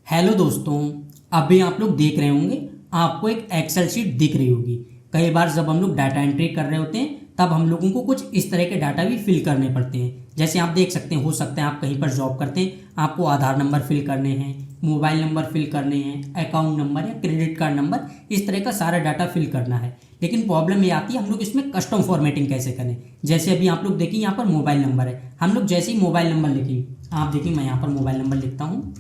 Hello दोस्तों। अभी आप लोग देख रहे होंगे, आपको एक एक्सेल शीट दिख रही होगी। कई बार जब हम लोग डाटा एंट्री कर रहे होते हैं तब हम लोगों को कुछ इस तरह के डाटा भी फिल करने पड़ते हैं। जैसे आप देख सकते हैं, हो सकता है आप कहीं पर जॉब करते हैं, आपको आधार नंबर फिल करने हैं, मोबाइल नंबर फिल करने हैं, अकाउंट नंबर या क्रेडिट कार्ड नंबर, इस तरह का सारा डाटा फिल करना है। लेकिन प्रॉब्लम ये आती है हम लोग इसमें कस्टम फॉर्मेटिंग कैसे करें। जैसे अभी आप लोग देखिए, यहाँ पर मोबाइल नंबर है, हम लोग जैसे ही मोबाइल नंबर लिखेंगे, आप देखिए मैं यहाँ पर मोबाइल नंबर लिखता हूँ,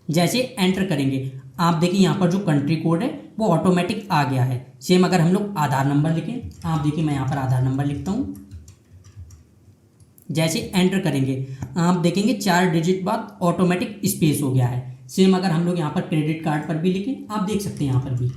जैसे एंटर करेंगे आप देखिए यहाँ पर जो कंट्री कोड है वो ऑटोमेटिक आ गया है। सेम अगर हम लोग आधार नंबर लिखें, आप देखिए मैं यहाँ पर आधार नंबर लिखता हूँ, जैसे एंटर करेंगे आप देखेंगे 4 डिजिट बाद ऑटोमेटिक स्पेस हो गया है। सेम अगर हम लोग यहाँ पर क्रेडिट कार्ड पर भी लिखें, आप देख सकते हैं यहाँ पर भी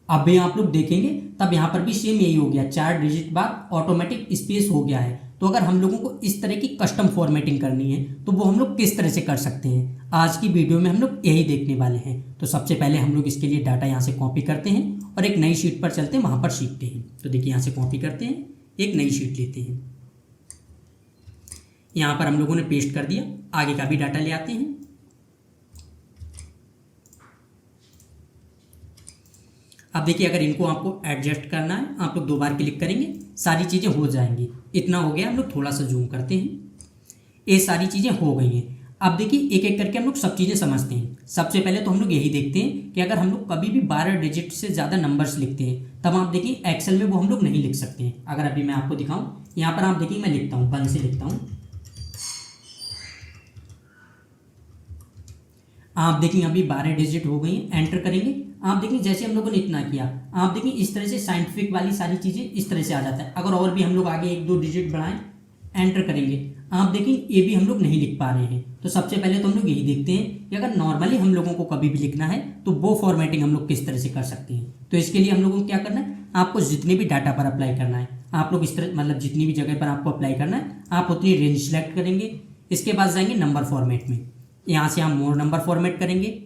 अभी आप लोग देखेंगे तब यहाँ पर भी सेम यही हो गया, 4 डिजिट बाद ऑटोमेटिक स्पेस हो गया है। तो अगर हम लोगों को इस तरह की कस्टम फॉर्मेटिंग करनी है तो वो हम लोग किस तरह से कर सकते हैं, आज की वीडियो में हम लोग यही देखने वाले हैं। तो सबसे पहले हम लोग इसके लिए डाटा यहाँ से कॉपी करते हैं और एक नई शीट पर चलते हैं, वहाँ पर सीखते हैं। तो देखिए यहाँ से कॉपी करते हैं, एक नई शीट लेते हैं, यहाँ पर हम लोगों ने पेस्ट कर दिया। आगे का भी डाटा ले आते हैं। अब देखिए अगर इनको आपको एडजस्ट करना है, आप लोग 2 बार क्लिक करेंगे, सारी चीज़ें हो जाएंगी। इतना हो गया, हम लोग थोड़ा सा जूम करते हैं, ये सारी चीज़ें हो गई हैं। अब देखिए एक एक करके हम लोग सब चीज़ें समझते हैं। सबसे पहले तो हम लोग यही देखते हैं कि अगर हम लोग कभी भी 12 डिजिट से ज़्यादा नंबर्स लिखते हैं तब आप देखिए एक्सेल में वो हम लोग नहीं लिख सकते हैं। अगर अभी मैं आपको दिखाऊं, यहाँ पर आप देखिए मैं लिखता हूँ, 1 से लिखता हूँ, आप देखिए अभी 12 डिजिट हो गई हैं, एंटर करेंगे। आप देखिए जैसे हम लोगों ने इतना किया, आप देखिए इस तरह से साइंटिफिक वाली सारी चीज़ें इस तरह से आ जाता है। अगर और भी हम लोग आगे 1-2 डिजिट बढ़ाएं, एंटर करेंगे, आप देखिए ये भी हम लोग नहीं लिख पा रहे हैं। तो सबसे पहले तो हम लोग यही देखते हैं कि अगर नॉर्मली हम लोगों को कभी भी लिखना है तो वो फॉर्मेटिंग हम लोग किस तरह से कर सकते हैं। तो इसके लिए हम लोगों को क्या करना है, आपको जितने भी डाटा पर अप्लाई करना है, आप लोग इस तरह मतलब जितनी भी जगह पर आपको अप्लाई करना है, आप उतनी रेंज सेलेक्ट करेंगे। इसके बाद जाएंगे नंबर फॉर्मेट में, यहाँ से हम मोर नंबर फॉर्मेट करेंगे।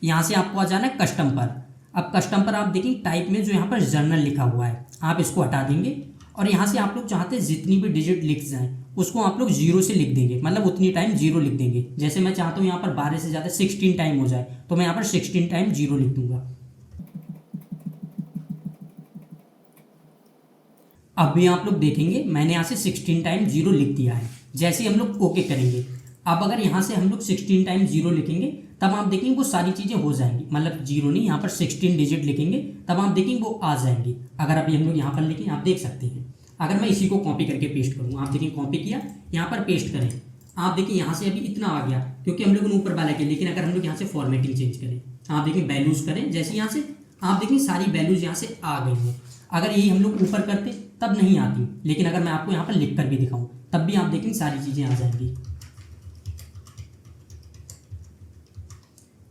यहाँ से आपको आ जाना है कस्टम पर। अब कस्टम पर आप देखिए टाइप में जो यहाँ पर जर्नल लिखा हुआ है, आप इसको हटा देंगे और यहाँ से आप लोग चाहते हैं जितनी भी डिजिट लिख जाएं उसको आप लोग 0 से लिख देंगे, मतलब उतनी टाइम 0 लिख देंगे। जैसे मैं चाहता हूँ यहाँ पर 12 से ज़्यादा 16 टाइम हो जाए, तो मैं यहाँ पर 16 टाइम 0 लिख दूंगा। अभी आप लोग देखेंगे मैंने यहाँ से 16 टाइम 0 लिख दिया है। जैसे हम लोग ओके करेंगे, अब अगर यहाँ से हम लोग 16 टाइम 0 लिखेंगे तब आप देखेंगे वो सारी चीज़ें हो जाएंगी, मतलब 0 नहीं, यहाँ पर 16 डिजिट लिखेंगे तब आप देखेंगे वो आ जाएंगी। अगर अभी हम लोग यहाँ पर लिखें, आप देख सकते हैं। अगर मैं इसी को कॉपी करके पेस्ट करूँ, आप देखिए कॉपी किया, यहाँ पर पेस्ट करें, आप देखिए यहाँ से अभी इतना आ गया क्योंकि हम लोगों ने ऊपर वाला किया। लेकिन अगर हम लोग यहाँ से फॉर्मेटिंग चेंज करें, आप देखिए वैल्यूज करें, जैसे यहाँ से आप देखिए सारी वैल्यूज यहाँ से आ गई हैं। अगर यही हम लोग ऊपर करते तब नहीं आती, लेकिन अगर मैं आपको यहाँ पर लिख कर भी दिखाऊँ तब भी आप देखेंगे सारी चीज़ें आ जाएंगी।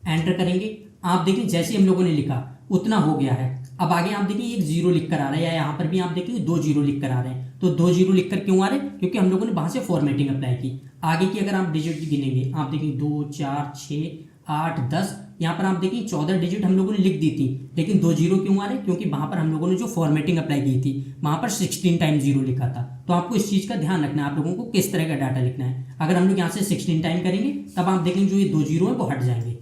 एंटर करेंगे, आप देखिए जैसे हम लोगों ने लिखा उतना हो गया है। अब आगे आप देखिए 1 0 लिख कर आ रहा है, या यहाँ पर भी आप देखिए 2 0 लिख कर आ रहे हैं। तो 2 0 लिख कर क्यों आ रहे हैं, क्योंकि हम लोगों ने वहाँ से फॉर्मेटिंग अप्लाई की। आगे की अगर आप डिजिट गिनेंगे, आप देखिए 2 4 6 8 10, यहाँ पर आप देखिए 14 डिजिट हम लोगों ने लिख दी थी। लेकिन 2 0 क्यों आ रहे हैं, क्योंकि वहाँ पर हम लोगों ने जो फॉर्मेटिंग अप्लाई की थी वहाँ पर 16 टाइम 0 लिखा था। तो आपको इस चीज़ का ध्यान रखना है, आप लोगों को किस तरह का डाटा लिखना है। अगर हम लोग यहाँ से 16 टाइम करेंगे तब आप देखेंगे जो ये 2 0 है वो हट जाएंगे।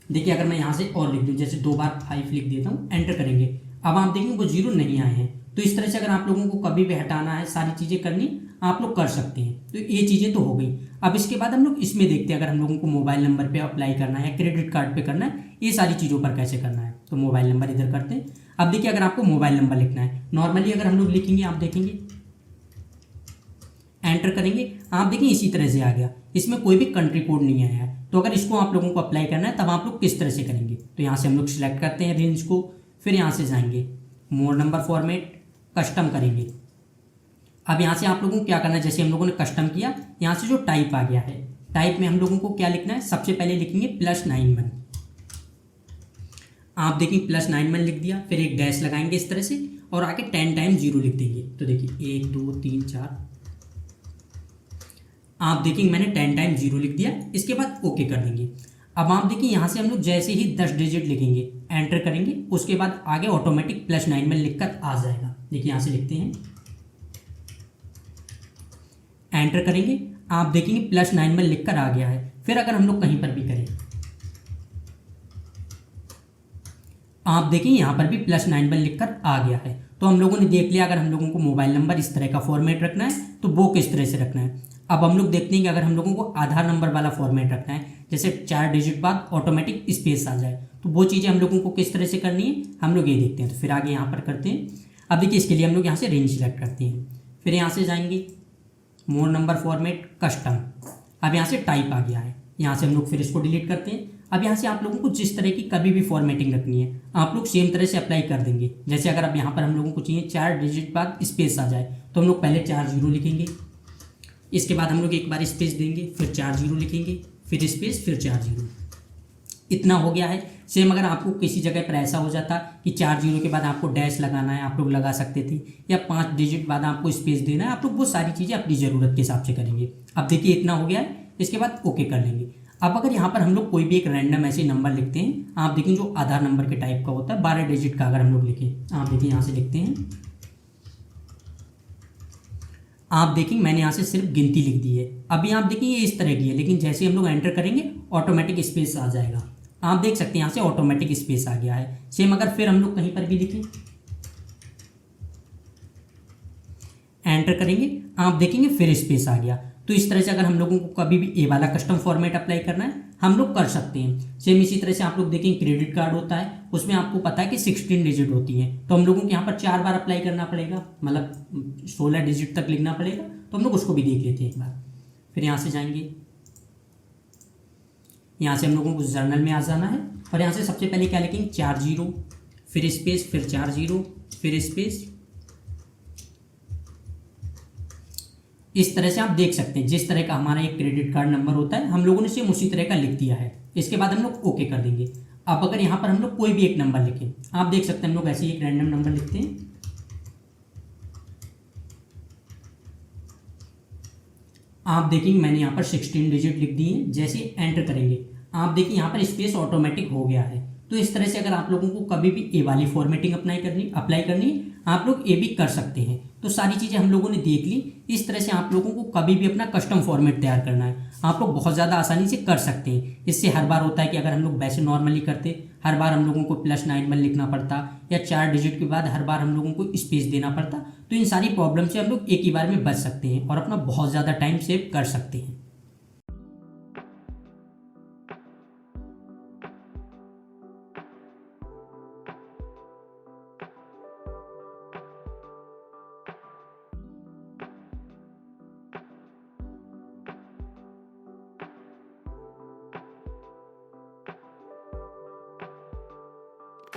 देखिए अगर मैं यहाँ से और लिख दूँ, जैसे 2 बार 5 लिख देता हूँ, एंटर करेंगे, अब आप देखेंगे वो 0 नहीं आए हैं। तो इस तरह से अगर आप लोगों को कभी भी हटाना है, सारी चीज़ें करनी, आप लोग कर सकते हैं। तो ये चीज़ें तो हो गई। अब इसके बाद हम लोग इसमें देखते हैं, अगर हम लोगों को मोबाइल नंबर पे अप्लाई करना है या क्रेडिट कार्ड पे करना है, ये सारी चीज़ों पर कैसे करना है। तो मोबाइल नंबर इधर करते हैं। अब देखिए अगर आपको मोबाइल नंबर लिखना है, नॉर्मली अगर हम लोग लिखेंगे, आप देखेंगे एंटर करेंगे, आप देखिए इसी तरह से आ गया, इसमें कोई भी कंट्री कोड नहीं आया है। तो अगर इसको आप लोगों को अप्लाई करना है तब आप लोग किस तरह से करेंगे। तो यहाँ से हम लोग सिलेक्ट करते हैं रेंज को, फिर यहाँ से जाएंगे मोर नंबर फॉर्मेट, कस्टम करेंगे। अब यहाँ से आप लोगों को क्या करना है, जैसे हम लोगों ने कस्टम किया, यहाँ से जो टाइप आ गया है, टाइप में हम लोगों को क्या लिखना है, सबसे पहले लिखेंगे +91। आप देखिए +91 लिख दिया, फिर एक डैश लगाएंगे इस तरह से और आके 10 टाइम 0 लिख देंगे। तो देखिए 1 2 3 4, आप देखिए मैंने 10 टाइम 0 लिख दिया। इसके बाद ओके कर देंगे। अब आप देखिए यहाँ से हम लोग जैसे ही 10 डिजिट लिखेंगे, एंटर करेंगे, उसके बाद आगे ऑटोमेटिक +91 लिखकर आ जाएगा। देखिए यहाँ से लिखते हैं, एंटर करेंगे, आप देखेंगे +9 लिखकर आ गया है। फिर अगर हम लोग कहीं पर भी करें, आप देखिए यहाँ पर भी +9 लिखकर आ गया है। तो हम लोगों ने देख लिया अगर हम लोगों को मोबाइल नंबर इस तरह का फॉर्मेट रखना है तो वो किस तरह से रखना है। अब हम लोग देखते हैं कि अगर हम लोगों को आधार नंबर वाला फॉर्मेट रखना है, जैसे 4 डिजिट बाद ऑटोमेटिक स्पेस आ जाए, तो वो चीज़ें हम लोगों को किस तरह से करनी है हम लोग ये देखते हैं। तो फिर आगे यहाँ पर करते हैं। अब देखिए इसके लिए हम लोग यहाँ से रेंज सिलेक्ट करते हैं, फिर यहाँ से जाएंगे मोर नंबर फॉर्मेट कस्टम। अब यहाँ से टाइप आ गया है, यहाँ से हम लोग फिर इसको डिलीट करते हैं। अब यहाँ से आप लोगों को जिस तरह की कभी भी फॉर्मेटिंग रखनी है आप लोग सेम तरह से अप्लाई कर देंगे। जैसे अगर अब यहाँ पर हम लोगों को चाहिए 4 डिजिट बाद स्पेस आ जाए, तो हम लोग पहले 4 जीरो लिखेंगे, इसके बाद हम लोग एक बार स्पेस देंगे, फिर 4 जीरो लिखेंगे, फिर स्पेस, फिर 4 जीरो। इतना हो गया है। सेम अगर आपको किसी जगह पर ऐसा हो जाता कि 4 जीरो के बाद आपको डैश लगाना है, आप लोग लगा सकते थे, या 5 डिजिट बाद आपको स्पेस देना है, आप लोग वो सारी चीज़ें अपनी ज़रूरत के हिसाब से करेंगे। अब देखिए इतना हो गया है, इसके बाद ओके कर लेंगे। अब अगर यहाँ पर हम लोग कोई भी एक रैंडम ऐसे नंबर लिखते हैं, आप देखें जो आधार नंबर के टाइप का होता है 12 डिजिट का, अगर हम लोग लिखें, आप देखिए यहाँ से लिखते हैं, आप देखेंगे मैंने यहाँ से सिर्फ गिनती लिख दी है। अभी आप देखें ये इस तरह की है, लेकिन जैसे हम लोग एंटर करेंगे ऑटोमेटिक स्पेस आ जाएगा। आप देख सकते हैं यहाँ से ऑटोमेटिक स्पेस आ गया है। सेम अगर फिर हम लोग कहीं पर भी लिखें, एंटर करेंगे, आप देखेंगे फिर स्पेस आ गया। तो इस तरह से अगर हम लोगों को कभी भी ए वाला कस्टम फॉर्मेट अप्लाई करना है हम लोग कर सकते हैं। सेम इसी तरह से आप लोग देखेंगे क्रेडिट कार्ड होता है, उसमें आपको पता है कि 16 डिजिट होती हैं, तो हम लोगों को यहाँ पर 4 बार अप्लाई करना पड़ेगा, मतलब 16 डिजिट तक लिखना पड़ेगा। तो हम लोग उसको भी देख लेते हैं एक बार। फिर यहाँ से जाएंगे, यहाँ से हम लोगों को जर्नल में आ जाना है, और यहाँ से सबसे पहले क्या लिखेंगे 4 जीरो, फिर स्पेस, फिर 4 जीरो, फिर स्पेस। इस तरह से आप देख सकते हैं जिस तरह का हमारा एक क्रेडिट कार्ड नंबर होता है हम लोगों ने सेम उसी तरह का लिख दिया है। इसके बाद हम लोग ओके कर देंगे। अब अगर यहाँ पर हम लोग कोई भी एक नंबर लिखें, आप देख सकते हैं हम लोग ऐसे ही एक रैंडम नंबर लिखते हैं, आप देखेंगे मैंने यहाँ पर 16 डिजिट लिख दिए हैं। जैसे एंटर करेंगे आप देखिए यहाँ पर स्पेस ऑटोमेटिक हो गया है। तो इस तरह से अगर आप लोगों को कभी भी ए वाली फॉर्मेटिंग अप्लाई करनी है आप लोग ए भी कर सकते हैं। तो सारी चीज़ें हम लोगों ने देख ली। इस तरह से आप लोगों को कभी भी अपना कस्टम फॉर्मेट तैयार करना है आप लोग बहुत ज़्यादा आसानी से कर सकते हैं। इससे हर बार होता है कि अगर हम लोग वैसे नॉर्मली करते हर बार हम लोगों को +9 लिखना पड़ता, या 4 डिजिट के बाद हर बार हम लोगों को स्पेस देना पड़ता। तो इन सारी प्रॉब्लम से हम लोग एक ही बार में बच सकते हैं और अपना बहुत ज़्यादा टाइम सेव कर सकते हैं।